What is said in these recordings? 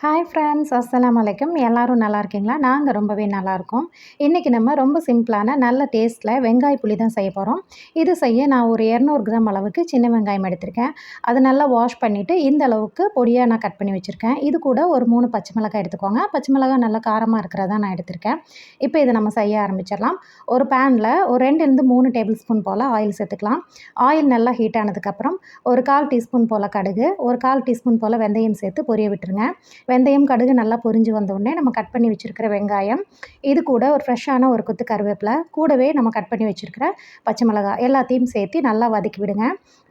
Hi friends, அஸ்ஸலாமு அலைக்கும். எல்லாரும் நல்லா இருக்கீங்களா? நாங்கள் ரொம்பவே நல்லாயிருக்கோம். இன்றைக்கி நம்ம ரொம்ப சிம்பிளான நல்ல டேஸ்ட்டில் வெங்காய புளி தான் செய்ய போகிறோம். இது செய்ய நான் ஒரு 200 கிராம் அளவுக்கு சின்ன வெங்காயம் எடுத்திருக்கேன். அதை நல்லா வாஷ் பண்ணிவிட்டு இந்த அளவுக்கு பொடியாக நான் கட் பண்ணி வச்சுருக்கேன். இது கூட ஒரு 3 பச்சை மிளகாய் எடுத்துக்கோங்க. பச்சை மிளகாய் நல்லா காரமாக இருக்கிறதா நான் எடுத்திருக்கேன். இப்போ இதை நம்ம செய்ய ஆரம்பிச்சிடலாம். ஒரு பேனில் ஒரு 2லேருந்து 3 டேபிள் ஸ்பூன் போல் ஆயில் சேர்த்துக்கலாம். ஆயில் நல்லா ஹீட் ஆனதுக்கப்புறம் ஒரு 1/4 டீஸ்பூன் போல் கடுகு, ஒரு 1/4 டீஸ்பூன் போல் வெந்தயம் சேர்த்து பொரிய விட்டுருங்க. வெந்தயம், கடுகு நல்லா பொரிஞ்சு வந்தோடனே நம்ம கட் பண்ணி வச்சுருக்கிற வெங்காயம், இது கூட ஒரு ஃப்ரெஷ்ஷான ஒரு கொத்து கருவேப்பிலை, கூடவே நம்ம கட் பண்ணி வச்சுருக்கிற பச்சை மிளகாய் எல்லாத்தையும் சேர்த்து நல்லா வதக்கி விடுங்க.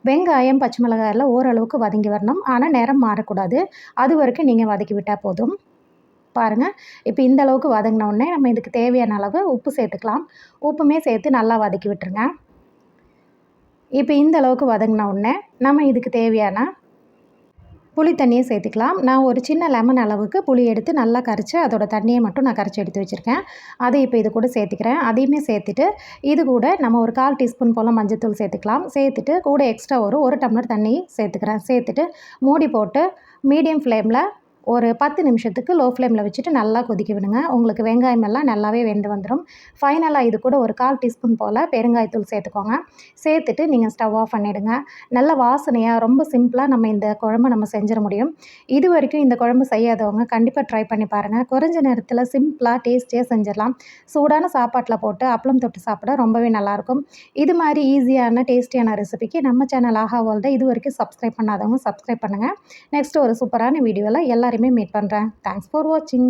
வெங்காயம், பச்சை மிளகாய் எல்லாம் ஓரளவுக்கு வதங்கி வரணும். ஆனால் நிறம் மாறக்கூடாது. அது வரைக்கும் நீங்கள் வதக்கி விட்டால் போதும். பாருங்கள், இப்போ இந்த அளவுக்கு வதங்கின உடனே நம்ம இதுக்கு தேவையான அளவு உப்பு சேர்த்துக்கலாம். உப்புமே சேர்த்து நல்லா வதக்கி விட்டுருங்க. இப்போ இந்த அளவுக்கு வதங்கின உடனே நம்ம இதுக்கு தேவையான புளி தண்ணியை சேர்த்துக்கலாம். நான் ஒரு சின்ன லெமன் அளவுக்கு புளி எடுத்து நல்லா கரைச்சி அதோட தண்ணியை மட்டும் நான் கரைச்சி எடுத்து வச்சுருக்கேன். அதை இப்போ இது கூட சேர்த்துக்கிறேன். அதையுமே சேர்த்துட்டு இது கூட நம்ம ஒரு 1/4 டீஸ்பூன் போல் மஞ்சள்தூள் சேர்த்துக்கலாம். சேர்த்துட்டு கூட எக்ஸ்ட்ரா ஒரு டம்ளர் தண்ணி சேர்த்துக்கிறேன். சேர்த்துட்டு மூடி போட்டு மீடியம் ஃப்ளேமில் ஒரு 10 நிமிஷத்துக்கு லோ ஃப்ளேமில் வச்சுட்டு நல்லா கொதிக்க விடுங்க. உங்களுக்கு வெங்காயம் எல்லாம் நல்லாவே வெந்து வந்துடும். ஃபைனலாக இது கூட ஒரு 1/4 டீஸ்பூன் போல் பெருங்காயத்தூள் சேர்த்துக்கோங்க. சேர்த்துட்டு நீங்கள் ஸ்டவ் ஆஃப் பண்ணிவிடுங்க. நல்ல வாசனையாக ரொம்ப சிம்பிளாக நம்ம இந்த குழம்பு நம்ம செஞ்சிட முடியும். இது வரைக்கும் இந்த குழம்பு செய்யாதவங்க கண்டிப்பாக ட்ரை பண்ணி பாருங்கள். குறைஞ்ச நேரத்தில் சிம்பிளாக டேஸ்டியாக செஞ்சிடலாம். சூடான சாப்பாட்டில் போட்டு அப்பளம் தொட்டு சாப்பிட ரொம்பவே நல்லாயிருக்கும். இது மாதிரி ஈஸியான டேஸ்டியான ரெசிபிக்கு நம்ம சேனல் ஆஹா வேர்ல்டை இது வரைக்கும் சப்ஸ்கிரைப் பண்ணாதவங்க சப்ஸ்கிரைப் பண்ணுங்கள். நெக்ஸ்ட் ஒரு சூப்பரான வீடியோவில் எல்லாருமே மீட் பண்ணுறேன். தேங்க்ஸ் ஃபார் வாட்சிங்.